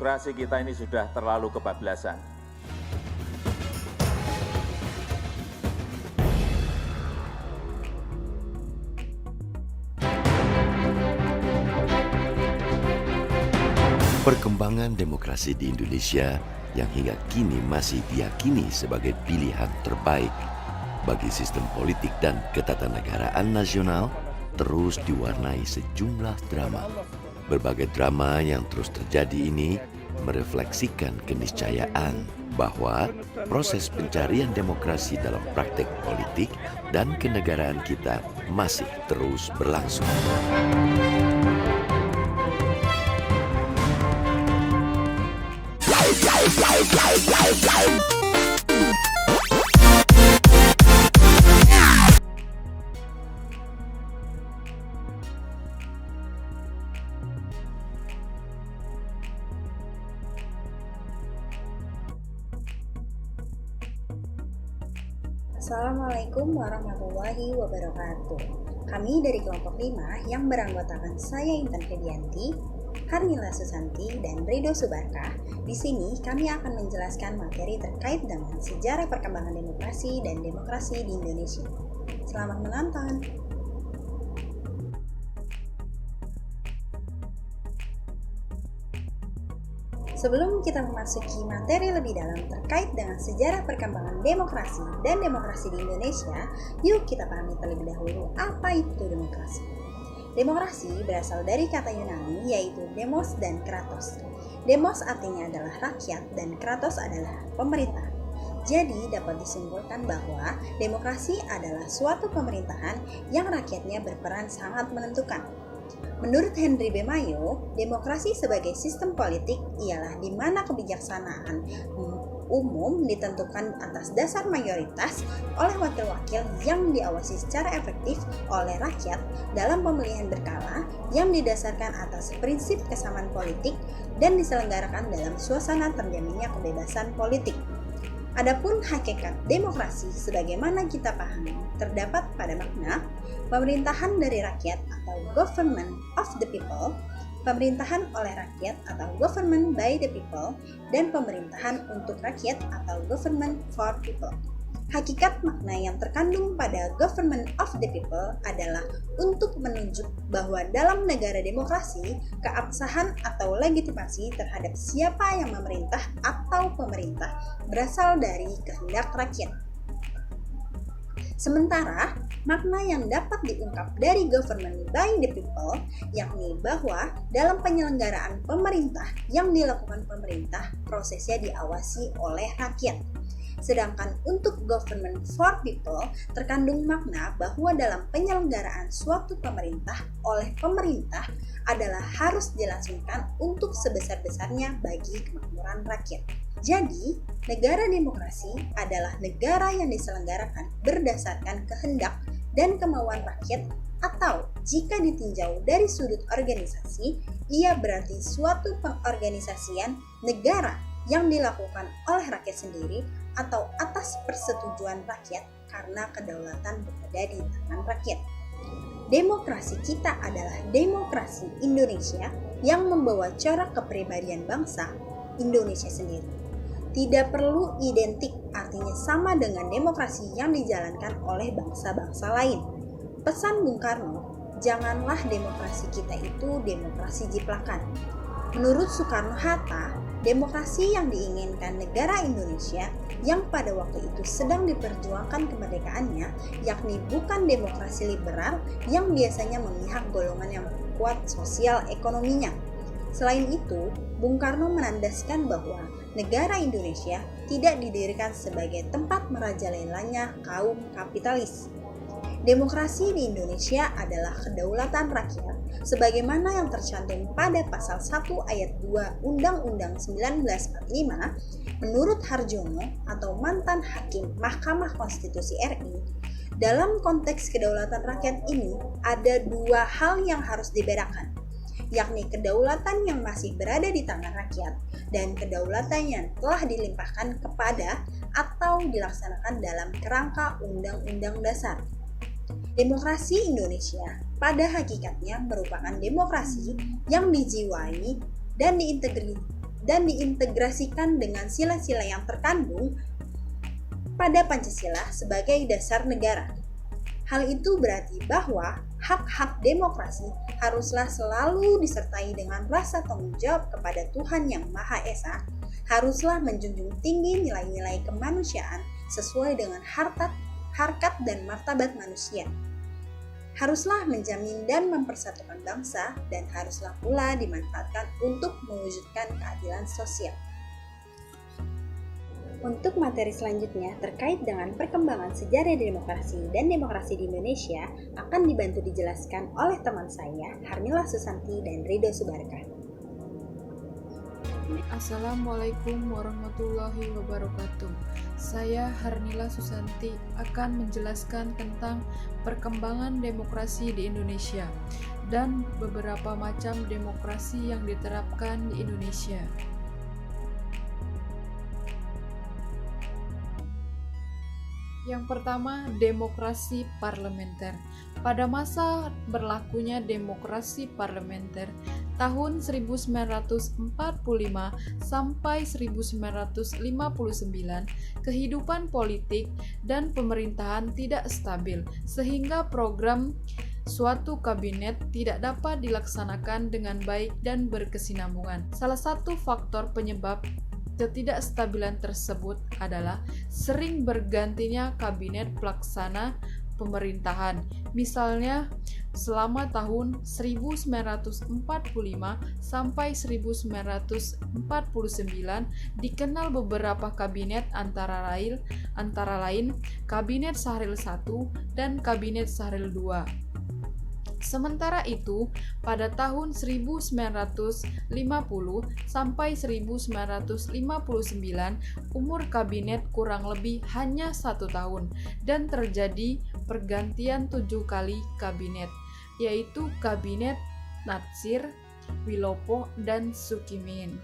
demokrasi kita ini sudah terlalu kebablasan. Perkembangan demokrasi di Indonesia yang hingga kini masih diyakini sebagai pilihan terbaik bagi sistem politik dan ketatanegaraan nasional terus diwarnai sejumlah drama. Berbagai drama yang terus terjadi ini merefleksikan keniscayaan bahwa proses pencarian demokrasi dalam praktek politik dan kenegaraan kita masih terus berlangsung. Assalamualaikum warahmatullahi wabarakatuh. Kami dari kelompok 5 yang beranggotakan saya Intan Febianti, Harnila Susanti, dan Rido Subarkah. Di sini kami akan menjelaskan materi terkait dengan sejarah perkembangan demokrasi dan demokrasi di Indonesia. Selamat menonton. Sebelum kita memasuki materi lebih dalam terkait dengan sejarah perkembangan demokrasi dan demokrasi di Indonesia, yuk kita pahami terlebih dahulu apa itu demokrasi. Demokrasi berasal dari kata Yunani yaitu demos dan kratos. Demos artinya adalah rakyat dan kratos adalah pemerintah. Jadi dapat disimpulkan bahwa demokrasi adalah suatu pemerintahan yang rakyatnya berperan sangat menentukan. Menurut Henry B. Mayo, demokrasi sebagai sistem politik ialah di mana kebijaksanaan umum ditentukan atas dasar mayoritas oleh wakil-wakil yang diawasi secara efektif oleh rakyat dalam pemilihan berkala yang didasarkan atas prinsip kesamaan politik dan diselenggarakan dalam suasana terjaminnya kebebasan politik. Adapun hakikat demokrasi sebagaimana kita pahami terdapat pada makna pemerintahan dari rakyat atau government of the people, pemerintahan oleh rakyat atau government by the people, dan pemerintahan untuk rakyat atau government for people. Hakikat makna yang terkandung pada government of the people adalah untuk menunjuk bahwa dalam negara demokrasi, keabsahan atau legitimasi terhadap siapa yang memerintah atau pemerintah berasal dari kehendak rakyat. Sementara, makna yang dapat diungkap dari government by the people yakni bahwa dalam penyelenggaraan pemerintah yang dilakukan pemerintah, prosesnya diawasi oleh rakyat. Sedangkan untuk government for people terkandung makna bahwa dalam penyelenggaraan suatu pemerintah oleh pemerintah adalah harus dilangsungkan untuk sebesar-besarnya bagi kemakmuran rakyat. Jadi, negara demokrasi adalah negara yang diselenggarakan berdasarkan kehendak dan kemauan rakyat, atau jika ditinjau dari sudut organisasi, ia berarti suatu pengorganisasian negara yang dilakukan oleh rakyat sendiri atau atas persetujuan rakyat karena kedaulatan berada di tangan rakyat. Demokrasi kita adalah demokrasi Indonesia yang membawa corak kepribadian bangsa Indonesia sendiri. Tidak perlu identik, artinya sama dengan demokrasi yang dijalankan oleh bangsa-bangsa lain. Pesan Bung Karno, janganlah demokrasi kita itu demokrasi jiplakan. Menurut Soekarno-Hatta, demokrasi yang diinginkan negara Indonesia yang pada waktu itu sedang diperjuangkan kemerdekaannya, yakni bukan demokrasi liberal yang biasanya memihak golongan yang kuat sosial ekonominya. Selain itu, Bung Karno menandaskan bahwa negara Indonesia tidak didirikan sebagai tempat merajalelanya kaum kapitalis. Demokrasi di Indonesia adalah kedaulatan rakyat sebagaimana yang tercantum pada pasal 1 ayat 2 Undang-Undang 1945. Menurut Harjono atau mantan hakim Mahkamah Konstitusi RI, dalam konteks kedaulatan rakyat ini ada dua hal yang harus dibedakan, yakni kedaulatan yang masih berada di tangan rakyat dan kedaulatan yang telah dilimpahkan kepada atau dilaksanakan dalam kerangka Undang-Undang Dasar. Demokrasi Indonesia pada hakikatnya merupakan demokrasi yang dijiwai dan dan diintegrasikan dengan sila-sila yang terkandung pada Pancasila sebagai dasar negara. Hal itu berarti bahwa hak-hak demokrasi haruslah selalu disertai dengan rasa tanggung jawab kepada Tuhan Yang Maha Esa, haruslah menjunjung tinggi nilai-nilai kemanusiaan sesuai dengan harkat dan martabat manusia. Haruslah menjamin dan mempersatukan bangsa, dan haruslah pula dimanfaatkan untuk mewujudkan keadilan sosial. Untuk materi selanjutnya terkait dengan perkembangan sejarah demokrasi dan demokrasi di Indonesia akan dibantu dijelaskan oleh teman saya, Harnila Susanti dan Rido Subarka. Assalamualaikum warahmatullahi wabarakatuh. Saya Harnila Susanti akan menjelaskan tentang perkembangan demokrasi di Indonesia dan beberapa macam demokrasi yang diterapkan di Indonesia. Yang pertama, demokrasi parlementer. Pada masa berlakunya demokrasi parlementer tahun 1945 sampai 1959, kehidupan politik dan pemerintahan tidak stabil, sehingga program suatu kabinet tidak dapat dilaksanakan dengan baik dan berkesinambungan. Salah satu faktor penyebab ketidakstabilan tersebut adalah sering bergantinya kabinet pelaksana pemerintahan. Misalnya, selama tahun 1945 sampai 1949 dikenal beberapa kabinet antara lain Kabinet Sahril I dan Kabinet Sahril II. Sementara itu, pada tahun 1950 sampai 1959, umur kabinet kurang lebih hanya 1 tahun dan terjadi pergantian 7 kali kabinet, yaitu Kabinet Natsir, Wilopo, dan Sukimin.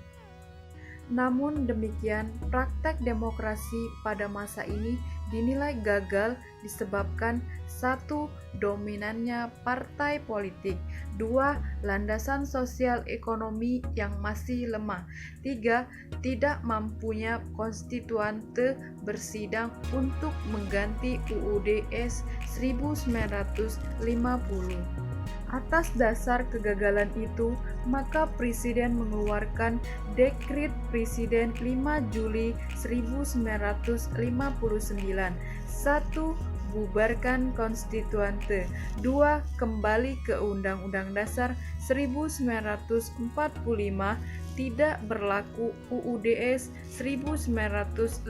Namun demikian, praktek demokrasi pada masa ini dinilai gagal disebabkan 1. Dominannya partai politik, 2. Landasan sosial ekonomi yang masih lemah, 3. Tidak mampunya konstituante bersidang untuk mengganti UUDS 1950. Atas dasar kegagalan itu, maka Presiden mengeluarkan Dekret Presiden 5 Juli 1959. 1. Bubarkan konstituante. 2. Kembali ke Undang-Undang Dasar 1945, tidak berlaku UUDS 1950.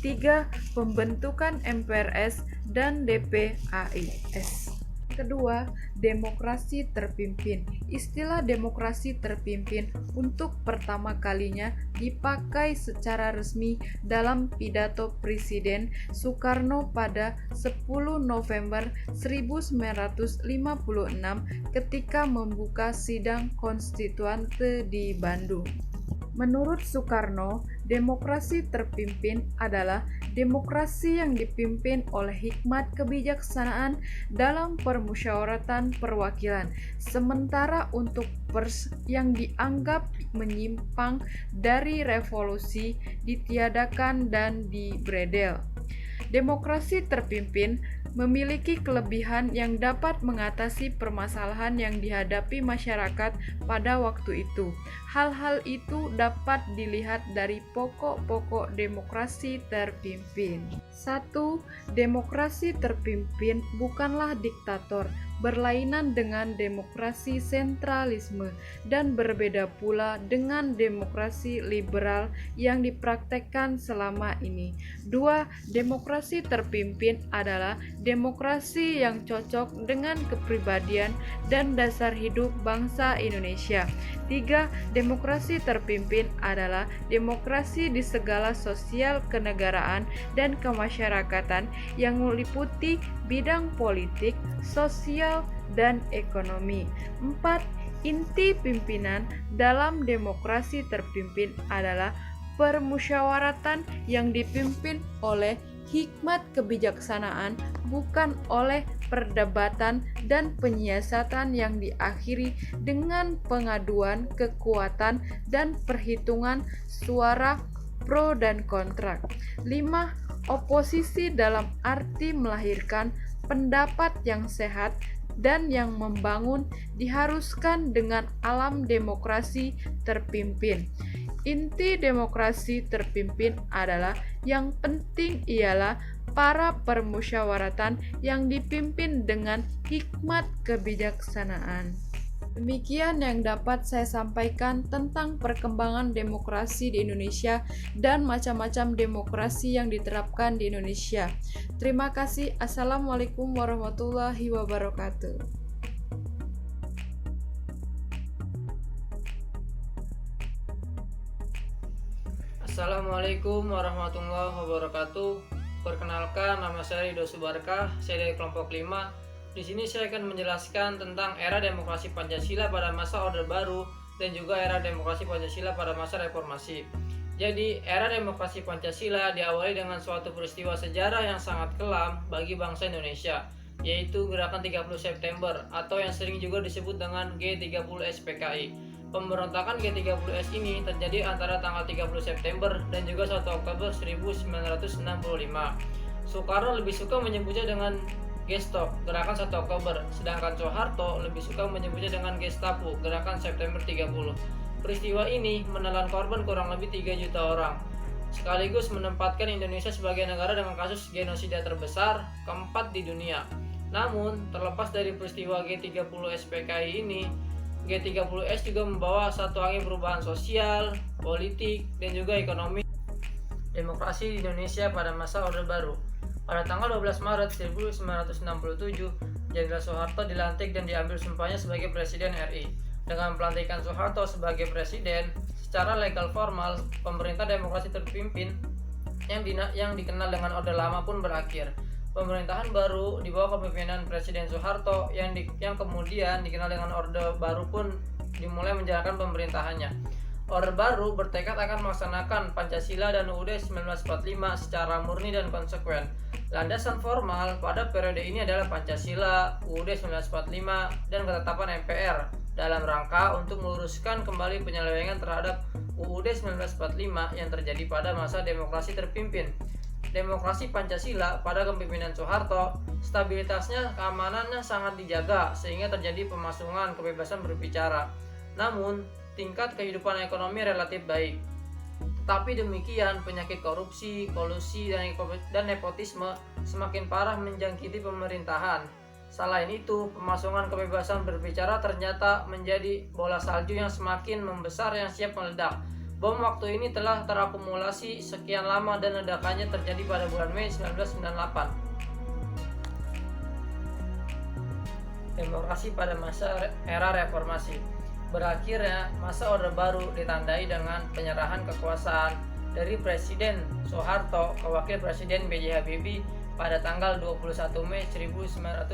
3. Pembentukan MPRS dan DPAIS. Kedua, demokrasi terpimpin. Istilah demokrasi terpimpin untuk pertama kalinya dipakai secara resmi dalam pidato Presiden Soekarno pada 10 November 1956 ketika membuka sidang konstituante di Bandung. Menurut Soekarno, demokrasi terpimpin adalah demokrasi yang dipimpin oleh hikmat kebijaksanaan dalam permusyawaratan perwakilan, sementara untuk yang dianggap menyimpang dari revolusi ditiadakan dan dibredel. Demokrasi terpimpin memiliki kelebihan yang dapat mengatasi permasalahan yang dihadapi masyarakat pada waktu itu. Hal-hal itu dapat dilihat dari pokok-pokok demokrasi terpimpin. 1. Demokrasi terpimpin bukanlah diktator, berlainan dengan demokrasi sentralisme, dan berbeda pula dengan demokrasi liberal yang dipraktekkan selama ini. 2. Demokrasi terpimpin adalah demokrasi yang cocok dengan kepribadian dan dasar hidup bangsa Indonesia. 3. Demokrasi terpimpin adalah demokrasi di segala sosial kenegaraan dan kemasyarakatan yang meliputi bidang politik, sosial, dan ekonomi. 4. Inti pimpinan dalam demokrasi terpimpin adalah permusyawaratan yang dipimpin oleh hikmat kebijaksanaan, bukan oleh perdebatan dan penyiasatan yang diakhiri dengan pengaduan kekuatan dan perhitungan suara pro dan kontra. 5. Oposisi dalam arti melahirkan pendapat yang sehat dan yang membangun diharuskan dengan alam demokrasi terpimpin. Inti demokrasi terpimpin adalah yang penting ialah para permusyawaratan yang dipimpin dengan hikmat kebijaksanaan. Demikian yang dapat saya sampaikan tentang perkembangan demokrasi di Indonesia dan macam-macam demokrasi yang diterapkan di Indonesia. Terima kasih. Assalamualaikum warahmatullahi wabarakatuh. Assalamualaikum warahmatullahi wabarakatuh. Perkenalkan, nama saya Ridho Subarkah, saya dari kelompok 5. Di sini saya akan menjelaskan tentang era demokrasi Pancasila pada masa Orde Baru dan juga era demokrasi Pancasila pada masa Reformasi. Jadi, era demokrasi Pancasila diawali dengan suatu peristiwa sejarah yang sangat kelam bagi bangsa Indonesia, yaitu Gerakan 30 September atau yang sering juga disebut dengan G30S PKI. Pemberontakan G30S ini terjadi antara tanggal 30 September dan juga 1 Oktober 1965. Soekarno lebih suka menyebutnya dengan Gestop, Gerakan 1 Oktober, sedangkan Soeharto lebih suka menyebutnya dengan Gestapo, Gerakan September 30. Peristiwa ini menelan korban kurang lebih 3 juta orang, sekaligus menempatkan Indonesia sebagai negara dengan kasus genosida terbesar keempat di dunia. Namun, terlepas dari peristiwa G30S PKI ini, G30S juga membawa satu angin perubahan sosial, politik, dan juga ekonomi demokrasi di Indonesia pada masa Orde Baru. Pada tanggal 12 Maret 1967, Jenderal Soeharto dilantik dan diambil sumpahnya sebagai Presiden RI. Dengan pelantikan Soeharto sebagai Presiden, secara legal formal, pemerintah demokrasi terpimpin yang dikenal dengan Orde Lama pun berakhir. Pemerintahan baru di bawah kepemimpinan Presiden Soeharto yang kemudian dikenal dengan Orde Baru pun dimulai menjalankan pemerintahannya. Orde Baru bertekad akan melaksanakan Pancasila dan UUD 1945 secara murni dan konsekuen. Landasan formal pada periode ini adalah Pancasila, UUD 1945, dan ketetapan MPR dalam rangka untuk meluruskan kembali penyelewengan terhadap UUD 1945 yang terjadi pada masa demokrasi terpimpin. Demokrasi Pancasila pada kepemimpinan Soeharto, stabilitasnya, keamanannya sangat dijaga sehingga terjadi pemasungan kebebasan berbicara. Namun, tingkat kehidupan ekonomi relatif baik. Tapi demikian, penyakit korupsi, kolusi, dan nepotisme semakin parah menjangkiti pemerintahan. Selain itu, pemasungan kebebasan berbicara ternyata menjadi bola salju yang semakin membesar yang siap meledak. Bom waktu ini telah terakumulasi sekian lama dan ledakannya terjadi pada bulan Mei 1998. Demokrasi pada masa era reformasi. Berakhirnya masa Orde Baru ditandai dengan penyerahan kekuasaan dari Presiden Soeharto ke Wakil Presiden B.J. Habibie pada tanggal 21 Mei 1998.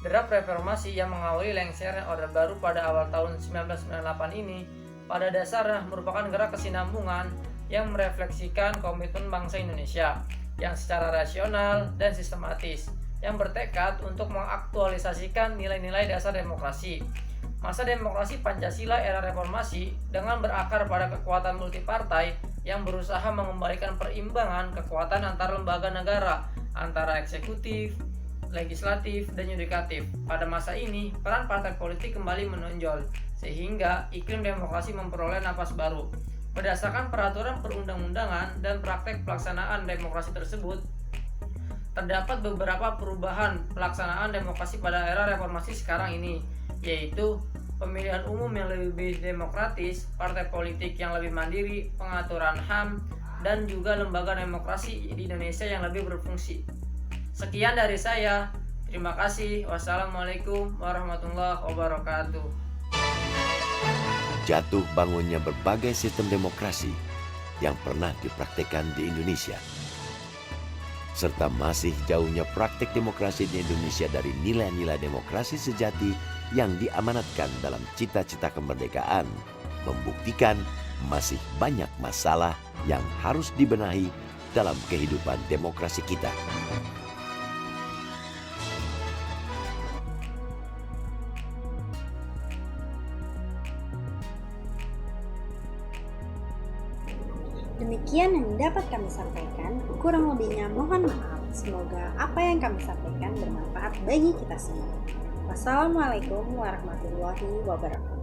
Derap reformasi yang mengawali lengsernya Orde Baru pada awal tahun 1998 ini pada dasarnya merupakan gerak kesinambungan yang merefleksikan komitmen bangsa Indonesia yang secara rasional dan sistematis, yang bertekad untuk mengaktualisasikan nilai-nilai dasar demokrasi. Masa demokrasi Pancasila era reformasi dengan berakar pada kekuatan multipartai yang berusaha mengembalikan perimbangan kekuatan antar lembaga negara, antara eksekutif, legislatif, dan yudikatif. Pada masa ini, peran partai politik kembali menonjol, sehingga iklim demokrasi memperoleh napas baru. Berdasarkan peraturan perundang-undangan dan praktek pelaksanaan demokrasi tersebut, terdapat beberapa perubahan pelaksanaan demokrasi pada era reformasi sekarang ini, yaitu pemilihan umum yang lebih demokratis, partai politik yang lebih mandiri, pengaturan HAM, dan juga lembaga demokrasi di Indonesia yang lebih berfungsi. Sekian dari saya. Terima kasih. Wassalamualaikum warahmatullahi wabarakatuh. Jatuh bangunnya berbagai sistem demokrasi yang pernah dipraktikkan di Indonesia, serta masih jauhnya praktik demokrasi di Indonesia dari nilai-nilai demokrasi sejati yang diamanatkan dalam cita-cita kemerdekaan, membuktikan masih banyak masalah yang harus dibenahi dalam kehidupan demokrasi kita. Demikian yang dapat kami sampaikan, kurang lebihnya mohon maaf. Semoga apa yang kami sampaikan bermanfaat bagi kita semua. Wassalamualaikum warahmatullahi wabarakatuh.